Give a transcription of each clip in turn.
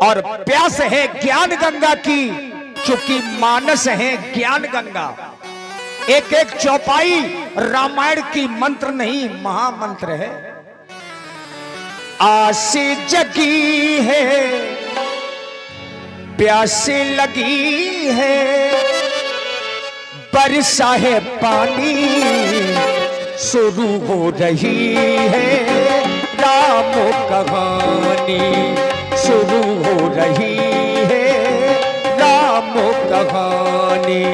और प्यास है ज्ञान गंगा की, चूंकि मानस है ज्ञान गंगा। एक एक चौपाई रामायण की मंत्र नहीं, महामंत्र है। आसे जगी है, प्यासे लगी है, बरसा है पानी शुरू हो रही है, राम कहानी शुरू हो रही है, राम कहानी।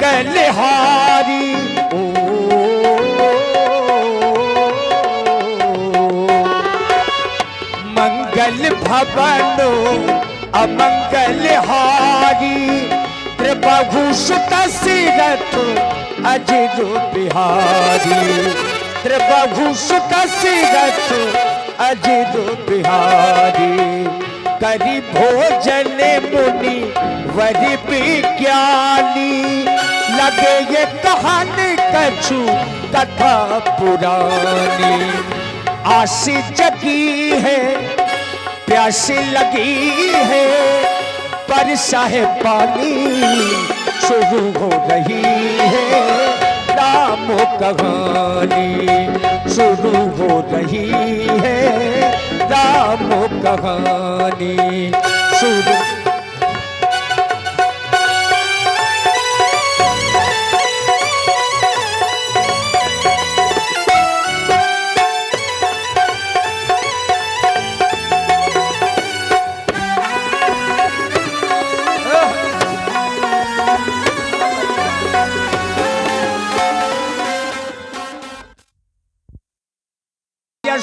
अमंगलहारी ओ मंगल भवनो अमंगलहारी, त्रिभुवसुत सिरथ अजर बिहारी, त्रिभुवसुत सिरथ अजर बिहारी। करी भोजन मुनि वरि विज्ञानी, लगे ये कहानी कछु कथा पुरानी। आसी जगी है, प्यासी लगी है, बरसा है पानी शुरू हो रही है, राम कहानी शुरू हो रही है, राम कहानी शुरू।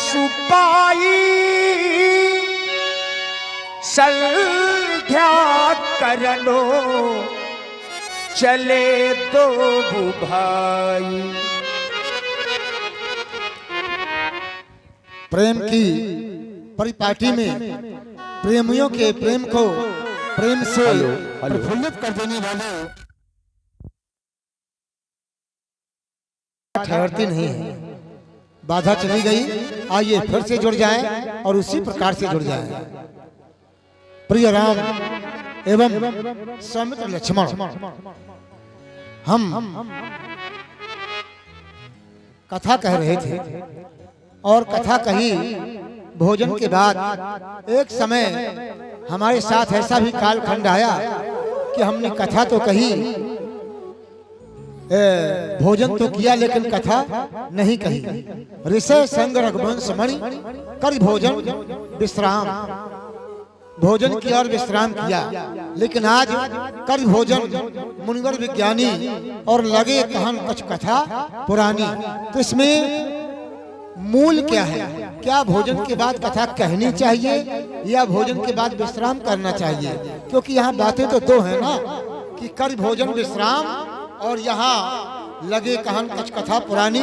सुपाई संध्या करनो, चले दो भाई। प्रेम की परिपाटी में प्रेमियों के प्रेम को प्रेम से प्रफुल्लित कर देने वाले ठहरती नहीं है। बाधा चली गई, आइए फिर से जुड़ जाएं और उसी प्रकार से जुड़ जाएं। प्रिय राम एवं सौमित्र लक्ष्मण, हम कथा कह रहे थे और कथा कही भोजन के बाद एक समय हमारे साथ ऐसा भी कालखंड आया कि हमने कथा तो कही, भोजन तो किया लेकिन कथा नहीं कही। ऋषय संग रघुवंश मणि कर भोजन विश्राम, भोजन किया और विश्राम किया। लेकिन आज कर भोजन मुनिवर विज्ञानी और लगे कहन कुछ कथा पुरानी। तो इसमें मूल क्या है? क्या भोजन के बाद कथा कहनी चाहिए या भोजन के बाद विश्राम करना चाहिए? क्योंकि यहाँ बातें तो दो है ना, कि कर भोजन विश्राम और यहाँ लगे कहन कुछ कथा पुरानी।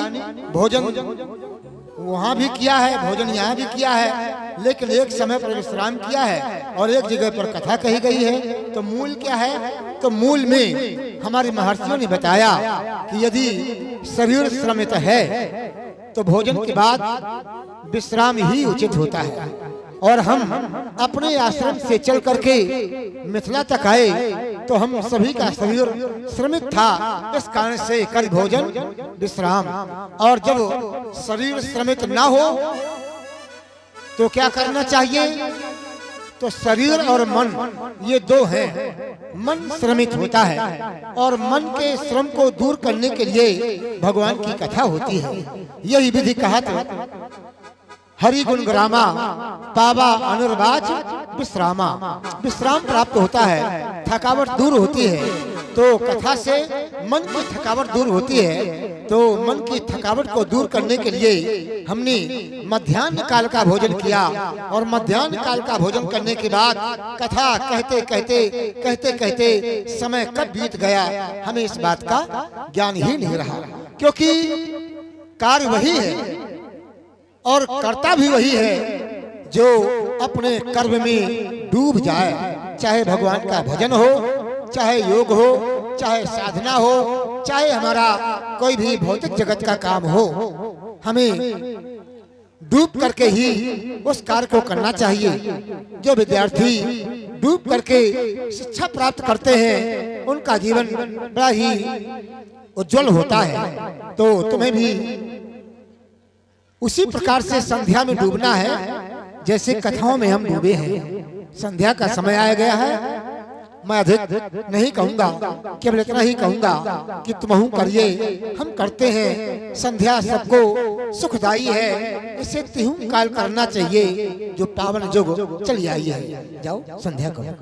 भोजन वहाँ भी किया है, भोजन यहाँ भी किया है, लेकिन एक समय पर विश्राम किया है और एक जगह पर कथा कही गई है। तो मूल क्या है? तो मूल में हमारे महर्षियों ने बताया कि यदि शरीर श्रमित है तो भोजन के बाद विश्राम ही उचित होता है। और हम अपने आश्रम से चल करके मिथिला तक आए तो हम सभी का शरीर श्रमित था, इस कारण से कर भोजन विश्राम। और जब शरीर श्रमित ना हो तो क्या करना चाहिए? तो शरीर और मन ये दो हैं। मन श्रमित होता है और मन के श्रम को दूर करने के लिए भगवान की कथा होती है। यही विधि कहा था हरि गुण ग्रामा पावा अनुर्वाच विश्रामा। विश्राम प्राप्त होता है, थकावट दूर होती है। तो कथा से मन की थकावट दूर होती है। तो मन की थकावट को दूर करने के लिए हमने मध्याह्न काल का भोजन किया और मध्याह्न काल का भोजन करने के बाद कथा कहते कहते समय कब बीत गया हमें इस बात का ज्ञान ही नहीं रहा, क्योंकि कार्य वही है और कर्ता भी वही है जो अपने कर्म में डूब जाए। चाहे भगवान का भजन हो, चाहे योग हो, चाहे साधना हो, चाहे हमारा कोई भी भौतिक जगत का काम हो, हमें डूब करके ही उस कार्य को करना चाहिए। जो विद्यार्थी डूब करके शिक्षा प्राप्त करते हैं उनका जीवन बड़ा ही उज्जवल होता है। तो तुम्हें भी उसी प्रकार से संध्या में डूबना है जैसे कथाओं में हम डूबे हैं। संध्या का समय आया गया है। मैं अधिक नहीं कहूंगा, केवल इतना ही कहूंगा कि तुम करिए, हम करते हैं। संध्या सबको सुखदायी है, इसे तिहु काल करना चाहिए जो पावन जुग चली आई है। जाओ संध्या करो।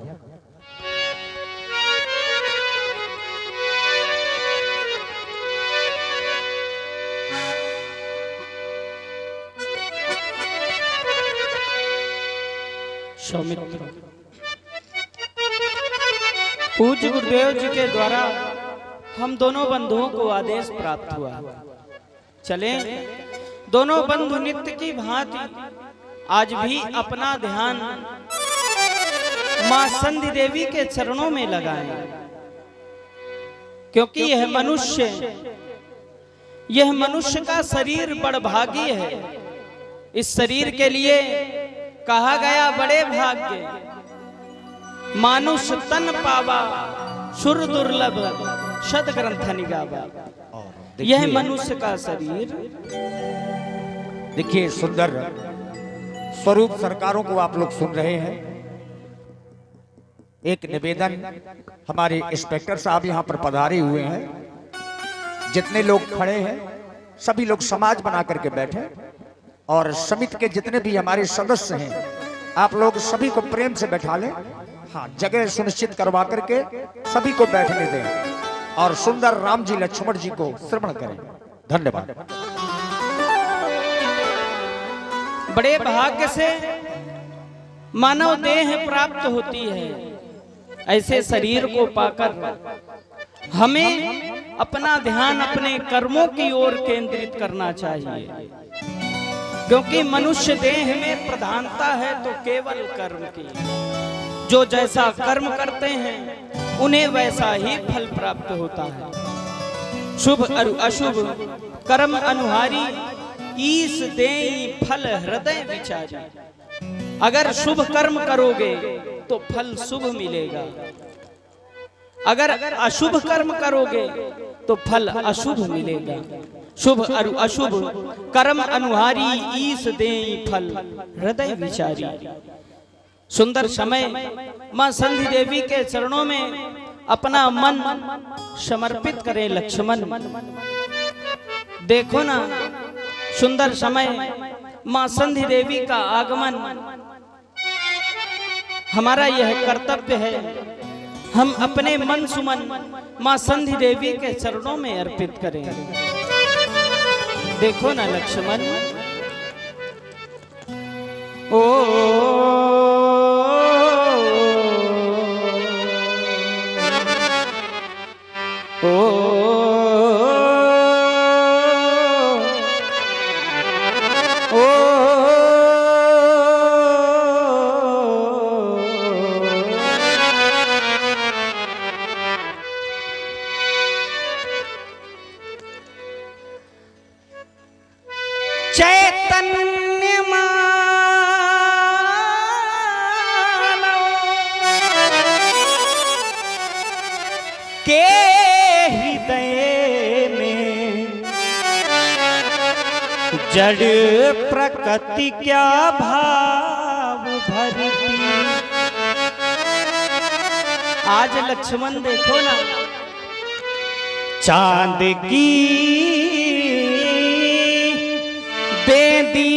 सौमित्र पूज्य गुरुदेव जी के द्वारा हम दोनों बंधुओं को आदेश प्राप्त हुआ, चले दोनों बंधु नित्य की भांति आज भी अपना ध्यान मां संधि देवी के चरणों में लगाएं, क्योंकि यह मनुष्य का शरीर बड़भागी है। इस शरीर के लिए कहा गया बड़े भाग्य मानुष तन पावा सुर दुर्लभ शत ग्रंथ निगावा। यह मनुष्य का शरीर। देखिए सुंदर स्वरूप सरकारों को आप लोग सुन रहे हैं। एक निवेदन, हमारे इंस्पेक्टर साहब यहाँ पर पधारे हुए हैं। जितने लोग खड़े हैं सभी लोग समाज बना करके बैठे और समिति के जितने भी हमारे सदस्य हैं आप लोग सभी को प्रेम से बैठा लें। हाँ, जगह सुनिश्चित करवा करके सभी को बैठने दें और सुंदर राम जी लक्ष्मण जी को श्रवण करें। धन्यवाद। बड़े भाग्य से मानव देह प्राप्त होती है। ऐसे शरीर को पाकर हमें अपना ध्यान अपने कर्मों की ओर केंद्रित करना चाहिए, क्योंकि मनुष्य देह में प्रधानता है तो केवल कर्म की। जो जैसा कर्म करते हैं उन्हें वैसा ही फल प्राप्त होता है। शुभ और अशुभ कर्म अनुहारी ईश देई फल हृदय विचारी। अगर शुभ कर्म करोगे तो फल शुभ मिलेगा, अगर अशुभ कर्म करोगे तो फल अशुभ मिलेगा। शुभ और अशुभ कर्म अनुहारी ईश देई फल हृदय विचारी। सुंदर समय मां संधि देवी के चरणों में अपना मन समर्पित करें लक्ष्मण। देखो ना, सुंदर समय मां संधि देवी का आगमन। हमारा यह कर्तव्य है, हम अपने मन सुमन मां संधि देवी के चरणों में अर्पित करें। देखो ना लक्ष्मण, चैतन्य के हृदय में जड़ प्रकृति क्या भाव भरती। आज लक्ष्मण देखो ना, चांद की बेदी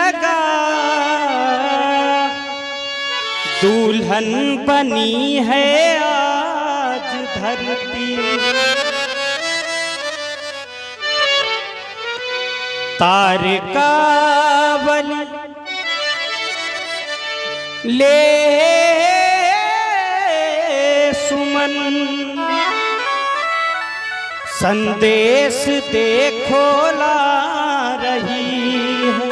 लगा, दुल्हन बनी है आज धरती। तारकावली ले सुमन, संदेश देखो ला रही है।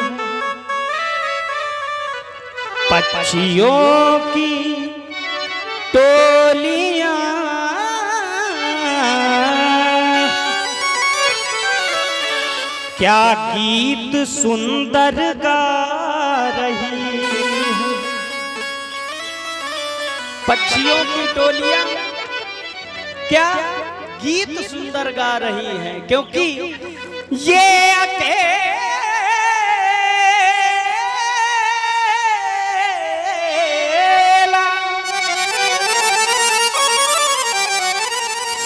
पक्षियों की टोलियां क्या गीत सुंदर गा रही है। पक्षियों की टोलियां क्या गीत सुंदर गा रही हैं, क्योंकि ये अकेला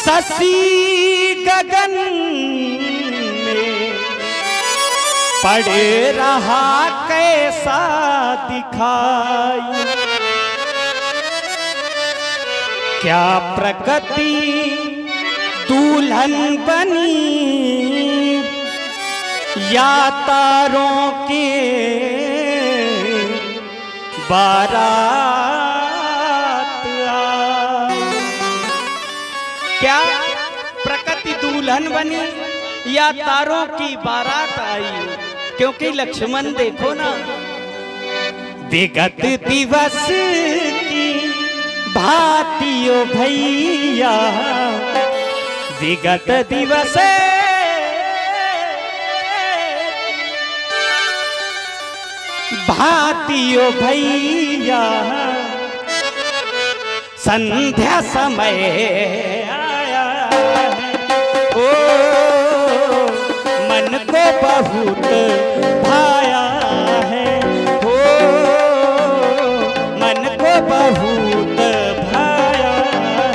शशि गगन में पड़ रहा कैसा दिखाई। क्या प्रकृति दुल्हन बनी या तारों के बारात आई। क्या प्रकृति दुल्हन बनी या तारों की बारात आई, क्योंकि लक्ष्मण देखो ना, विगत दिवस की भातियो भैया, विगत दिवस भातियो भैया, संध्या समय आया है। ओ मन को बहुत भाया है, ओ मन को बहुत भाया है।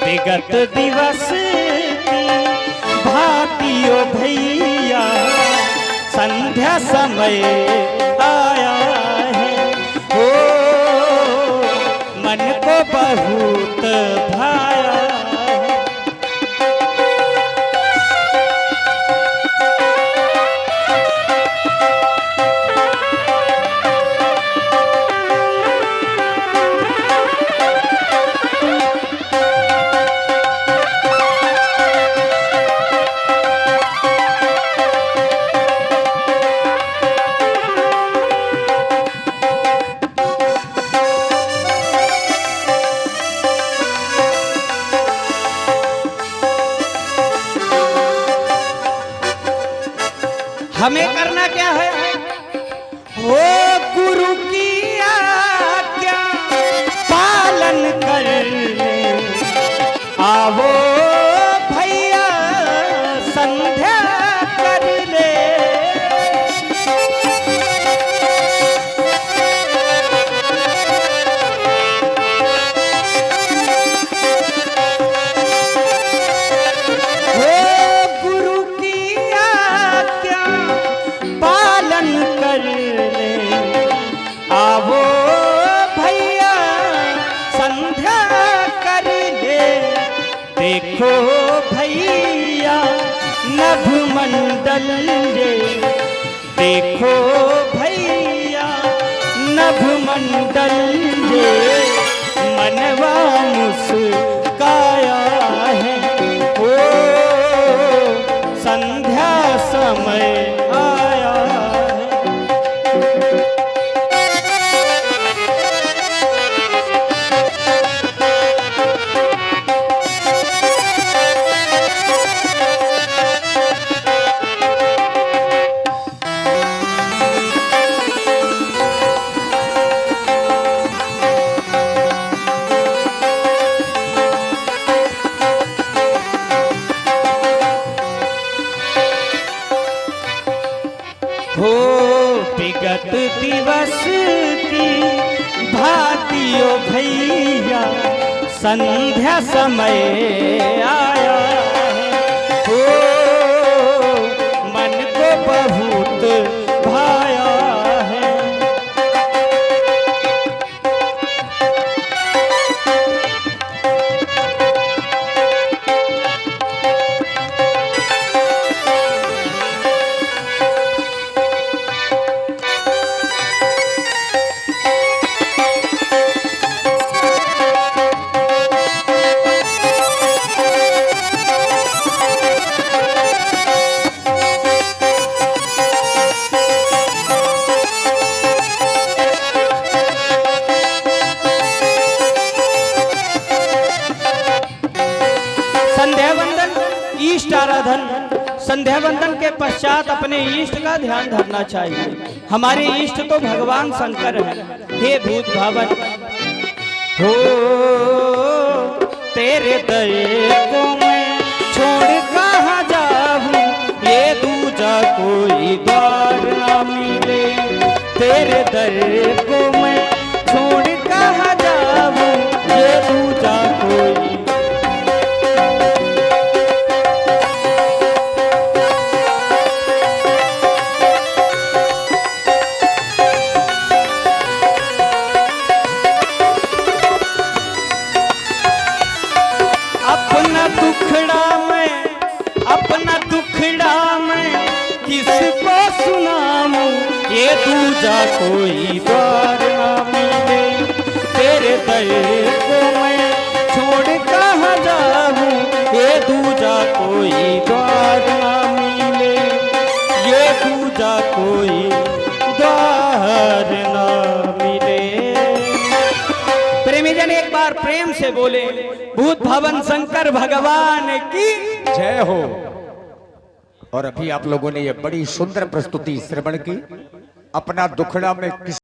विगत दिवस की भातियो भैया, संध्या समय आया है। ओ मन को बहुत भाया है। हमें करना क्या है? वो गुरु की आज्ञा पालन कर ले, आवो भैया संध्या कर ले। वो गुरु की आज्ञा पालन कर ले, आवो भैया संध्या कर ले। देखो भैया नभ मंडल रे, देखो भैया नभ मंडल रे, मनवा मुस्काया है। ओ संध्या समय आया है। संध्या समय आया है, ओ मन को बहुत भाया है। संध्या वंदन, इष्ट आराधन। संध्या वंदन के पश्चात अपने इष्ट का ध्यान धरना चाहिए। हमारे इष्ट तो भगवान शंकर हैं। हे भूत भावन, हो तेरे दया को मैं छोड़ कहाँ जाऊं, ये दूजा कोई द्वार ना मिले। तेरे दया को मैं छोड़ कहाँ जाऊं, ये दूजा कोई। अपना दुखड़ा मैं किसको सुनाऊं, ये दूजा कोई द्वार ना मिले। तेरे दया को मैं छोड़ कहाँ जाऊं, ये दूजा कोई द्वार ना मिले। ये दूजा कोई द्वार ना मिले। प्रेमी जन एक बार प्रेम से बोले, भूत भवन शंकर भगवान की जय हो। और अभी आप लोगों ने ये बड़ी सुंदर प्रस्तुति श्रवण की। अपना दुखड़ा में किस